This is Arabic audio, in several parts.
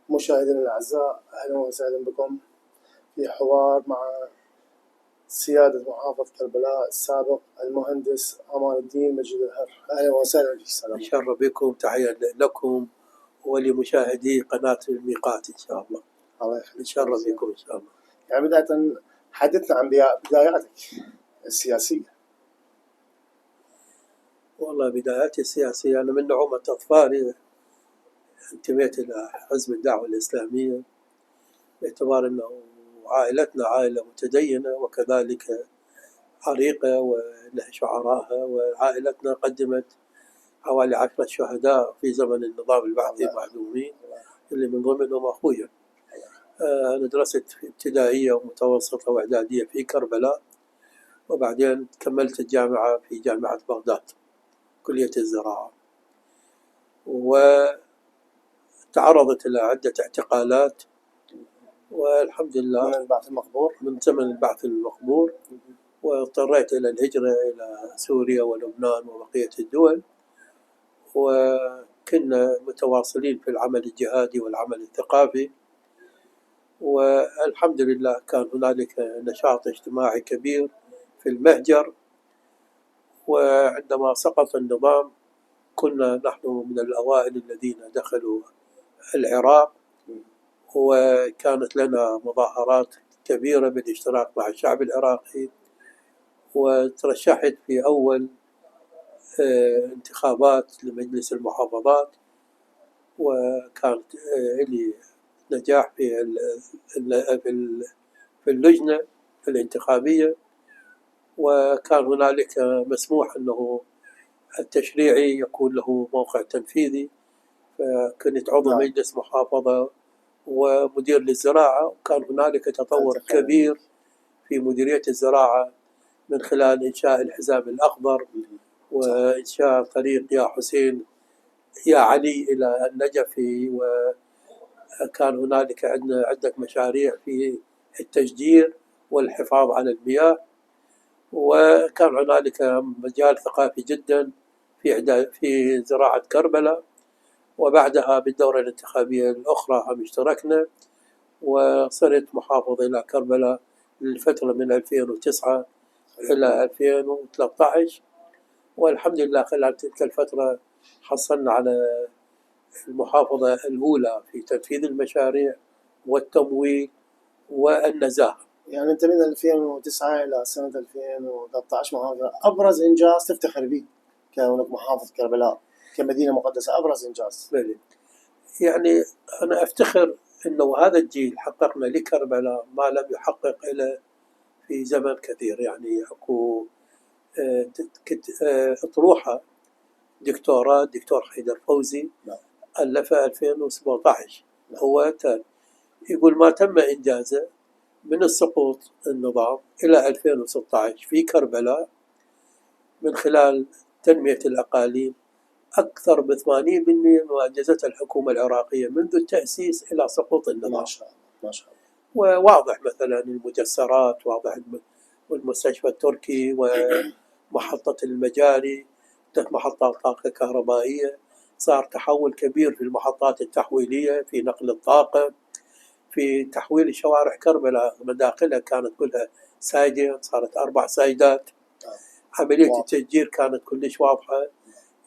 مشاهدينا الأعزاء، أهلا وسهلا بكم في حوار مع سيادة محافظ كربلاء السابق المهندس أمان الدين مجيد الهر. أهلا وسهلا فيك. إن شاء الله بكم، تحية لكم ولمشاهدي قناة الميقات إن شاء الله. الله إن يخليك. شاء الله بكم إن شاء الله. يعني بداية حدثنا عن بداياتك السياسية. والله بداياتي السياسية أنا من نعومة أطفالي انتميت إلى حزب الدعوة الإسلامية، باعتبار أنه عائلتنا عائلة متدينة وكذلك عريقة ولها شعراءها، وعائلتنا قدمت حوالي 10 شهداء في زمن النظام البعثي المعدومين اللي من ضمنهم أخويا. أنا درست في ابتدائية ومتوسطة وإعدادية في كربلاء، وبعدين كملت الجامعة في جامعة بغداد كلية الزراعة، وتعرضت إلى عدة اعتقالات والحمد لله من البعث المقبور. من زمن البعث المقبور، واضطريت إلى الهجرة إلى سوريا ولبنان وبقية الدول، وكنا متواصلين في العمل الجهادي والعمل الثقافي، والحمد لله كان هنالك نشاط اجتماعي كبير في المهجر. وعندما سقط النظام كنا نحن من الأوائل الذين دخلوا العراق، وكانت لنا مظاهرات كبيرة بالاشتراك مع الشعب العراقي، وترشحت في أول انتخابات لمجلس المحافظات، وكانت لي نجاح في اللجنة الانتخابية، وكان هنالك مسموح أنه التشريعي يكون له موقع تنفيذي، فكنت عضو مجلس محافظة ومدير للزراعة، وكان هنالك تطور كبير في مديرية الزراعة من خلال إنشاء الحزام الأخضر وإنشاء طريق يا حسين يا علي إلى النجفي، وكان هنالك عندنا عدة مشاريع في التشجير والحفاظ على المياه، وكان هنالك مجال ثقافي جدا في زراعة كربلاء. وبعدها بالدورة الانتخابية الأخرى هم اشتركنا، وصرت محافظ إلى كربلاء للفترة من 2009 إلى 2013، والحمد لله خلال تلك الفترة حصلنا على المحافظة الأولى في تنفيذ المشاريع والتمويل والنزاهة. يعني أنت من 2009 إلى سنة 2013 محافظ، أبرز إنجاز تفتخر به كونك محافظ كربلاء كمدينة مقدسة، أبرز إنجاز؟ يعني أنا أفتخر أنه هذا الجيل حققنا لكربلاء ما لم يحقق إلى في زمن كثير. يعني أكو أطروحة دكتور حيدر فوزي ألفها 2017، هو يقول ما تم إنجازه من السقوط النظام إلى 2016 في كربلاء من خلال تنمية الأقاليم أكثر ب 80% مما أنجزتها الحكومة العراقية منذ التأسيس إلى سقوط النظام. ما شاء الله ما شاء الله. وواضح مثلا المجسرات، واضح والمستشفى التركي ومحطة المجاري، محطات طاقة كهربائية، صار تحول كبير في المحطات التحويلية في نقل الطاقة، في تحويل شوارع كربلاء مداخلها كانت كلها سايدين صارت 4 سايدات. عملية التسجير كانت كلش واضحة.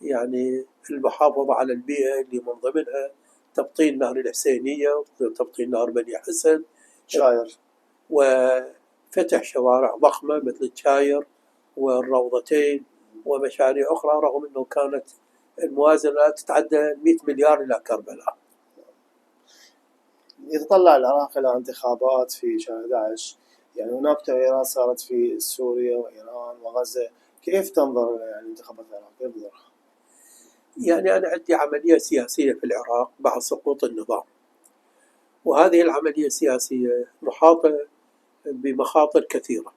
يعني المحافظة على البيئة اللي من ضمنها تبطين نهر الحسينية وتبطين نهر بني حسن شاير، وفتح شوارع ضخمة مثل الشاير والروضتين ومشاريع أخرى، رغم أنه كانت الموازنة تتعدى 100 مليار إلى كربلاء. يتطلع العراق إلى انتخابات في شهر 11، يعني هناك تغييرات صارت في سوريا وإيران وغزة، كيف تنظر يعني انتخابات العراق؟ كيف تنظرها؟ يعني أنا عندي عملية سياسية في العراق بعد سقوط النظام، وهذه العملية السياسية محاطة بمخاطر كثيرة.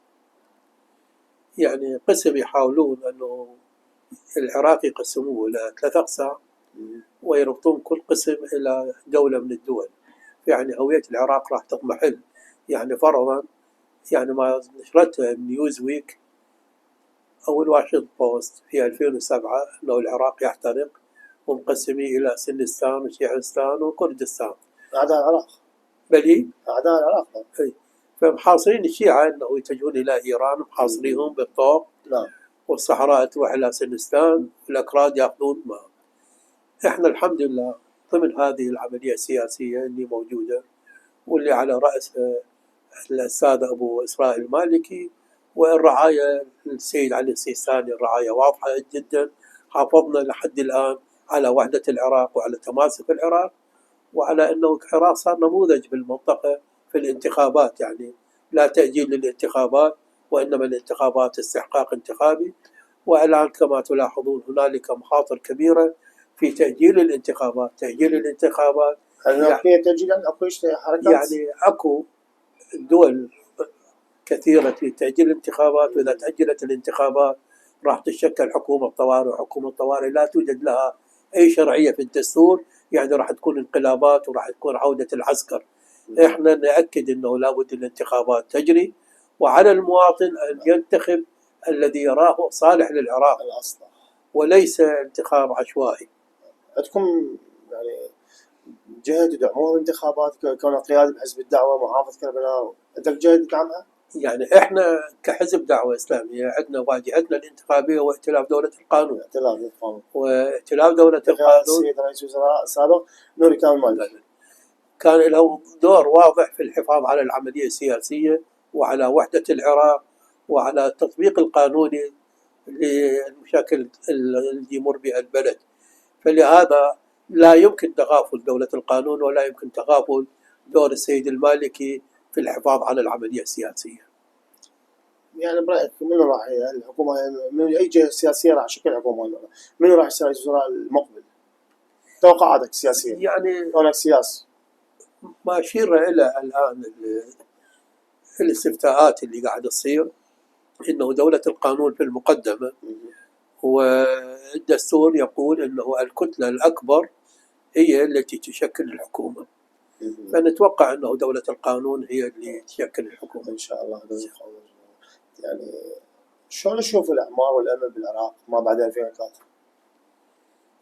يعني قسم يحاولون أنه العراق يقسموه إلى 3 أقسام ويربطون كل قسم إلى دولة من الدول، يعني هوية العراق راح تضمحل. يعني فرضا يعني ما نشرته نيوزويك أو الواشنطن بوست في 2007 أنه العراق يحترق ومقسميه إلى سندستان وشيعستان وكردستان، أعداء العراق. بل أعداء العراق. فمحاصرين الشيعة أنه يتجهون إلى إيران، محاصريهم بالطوق. نعم. والصحراء تروح إلى سنستان، والأكراد يأخذون ما. إحنا الحمد لله ضمن هذه العملية السياسية اللي موجودة، واللي على رأس الأستاذ أبو إسرائيل المالكي، والرعاية السيد علي السيستاني، الرعاية واضحة جدا. حافظنا لحد الآن على وحدة العراق وعلى تماسك العراق، وعلى أنه العراق صار نموذج بالمنطقة في الانتخابات، يعني لا تأجيل للانتخابات، وإنما الانتخابات استحقاق انتخابي. والآن كما تلاحظون هنالك مخاطر كبيرة في تأجيل الانتخابات. تأجيل الانتخابات يعني تأجيل أكو حركات، يعني أكو دول كثيرة في تأجيل الانتخابات، وإذا تأجلت الانتخابات راح تشكل حكومة طوارئ، وحكومة طوارئ لا توجد لها أي شرعية في الدستور، يعني راح تكون انقلابات وراح تكون عودة العسكر. إحنا نأكد أنه لابد الانتخابات تجري، وعلى المواطن أن ينتخب الذي يراه صالح للعراق، وليس انتخاب عشوائي. عندكم يعني جهة تدعمون الانتخابات كون قيادة بحزب الدعوة محافظ كربلاء، عندك جهة تدعمها؟ يعني احنا كحزب دعوة إسلامية عندنا واجهتنا الانتخابية وائتلاف دولة القانون. وائتلاف دولة القانون السيد رئيس الوزراء السابق نوري كامل كان له دور واضح في الحفاظ على العملية السياسية وعلى وحدة العراق وعلى التطبيق القانوني للمشاكل اللي يمر بها البلد. فلهذا لا يمكن تغافل دولة القانون، ولا يمكن تغافل دور السيد المالكي في الحفاظ على العملية السياسية. يعني برأيك منو راح الحكومة، من أي جهة سياسية راح تشكل حكومة؟ منو راح يصير رئيس الوزراء المقبل؟ توقعاتك سياسية يعني كونك سياسي. ما أشير إلى الآن الاستفتاءات اللي قاعدة تصير إنه دولة القانون في المقدمة، والدستور يقول إنه الكتلة الأكبر هي التي تشكل الحكومة. فنتوقع أنه دولة القانون هي اللي تشكل الحكومة إن شاء الله. يعني شلون نشوف الأعمار والأمن بالعراق ما بعد 2003؟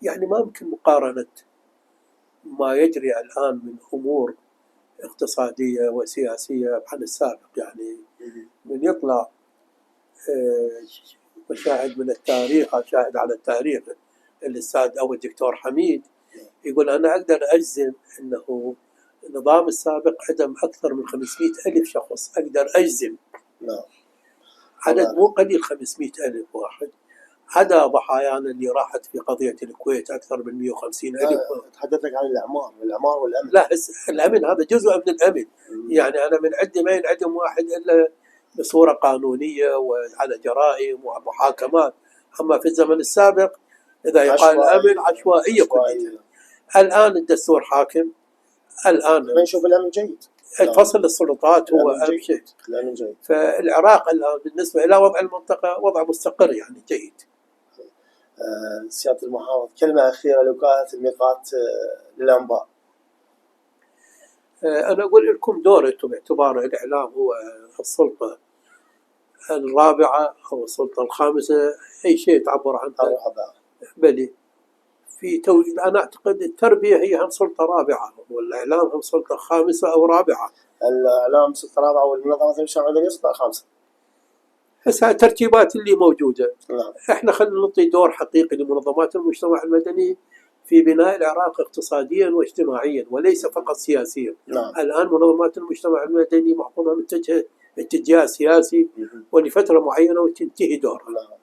يعني ما يمكن مقارنة ما يجري الآن من أمور اقتصادية وسياسية عن السابق. يعني من يطلع مشاهد من التاريخ، شاهد على التاريخ، الأستاذ أو الدكتور حميد يقول أنا أقدر أجزم أنه النظام السابق عدم أكثر من 500,000 شخص. أقدر أجزم. عدد مو قليل، 500,000 واحد. عدا ضحايانا اللي راحت في قضية الكويت أكثر من 150,000. تحدث لك عن الأعمار والأمن. لا، الأمن هذا جزء من الأمن. يعني أنا من عندي ما ينعدم واحد إلا بصورة قانونية وعلى جرائم ومحاكمات. أما في الزمن السابق إذا يقال الأمن عشوائية كلها. الآن الدستور حاكم. الآن نشوف الأمن جيد. فصل السلطات هو أهم شيء. الأمن جيد. فالعراق الآن بالنسبة إلى وضع المنطقة وضع مستقر، يعني جيد. سيادة المحافظ، كلمة أخيرة لوكالة الميقات للأنباء. أنا أقول لكم دوركم باعتبار الإعلام هو السلطة الرابعة أو السلطة الخامسة، أي شيء تعبر عنها. بلي أنا أعتقد التربية هي هم سلطة رابعة، والإعلام هم سلطة خامسة أو رابعة. الإعلام سلطة رابعة، والمنظمات المجتمع المدني سلطة خامسة. هسه الترتيبات اللي موجودة. نعم. إحنا خلينا نعطي دور حقيقي لمنظمات المجتمع المدني في بناء العراق اقتصاديا واجتماعيا وليس فقط سياسيا. نعم. الآن منظمات المجتمع المدني معظمها متجهة اتجاه سياسي ولفترة معينة وتنتهي دورها. نعم.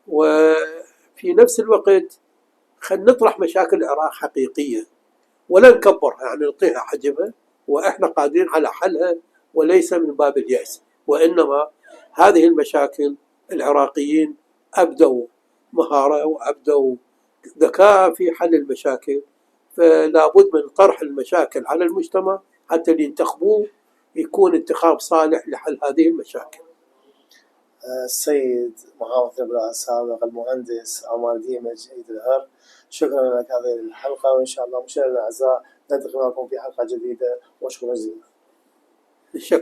وفي نفس الوقت خلينا نطرح مشاكل العراق حقيقية ولا نكبرها، يعني نعطيها حجمها وإحنا قادرين على حلها، وليس من باب اليأس. وإنما هذه المشاكل العراقيين أبدوا مهارة وأبدوا ذكاء في حل المشاكل، فلا بد من طرح المشاكل على المجتمع حتى اللي ينتخبوه يكون انتخاب صالح لحل هذه المشاكل. السيد محافظ كربلاء السابق المهندس عمار الدين مجيد الهر، شكرا لك هذه الحلقة، وإن شاء الله مشاهدينا الأعزاء نلتقي معكم في حلقة جديدة، وشكرا جزيلا. الشكر.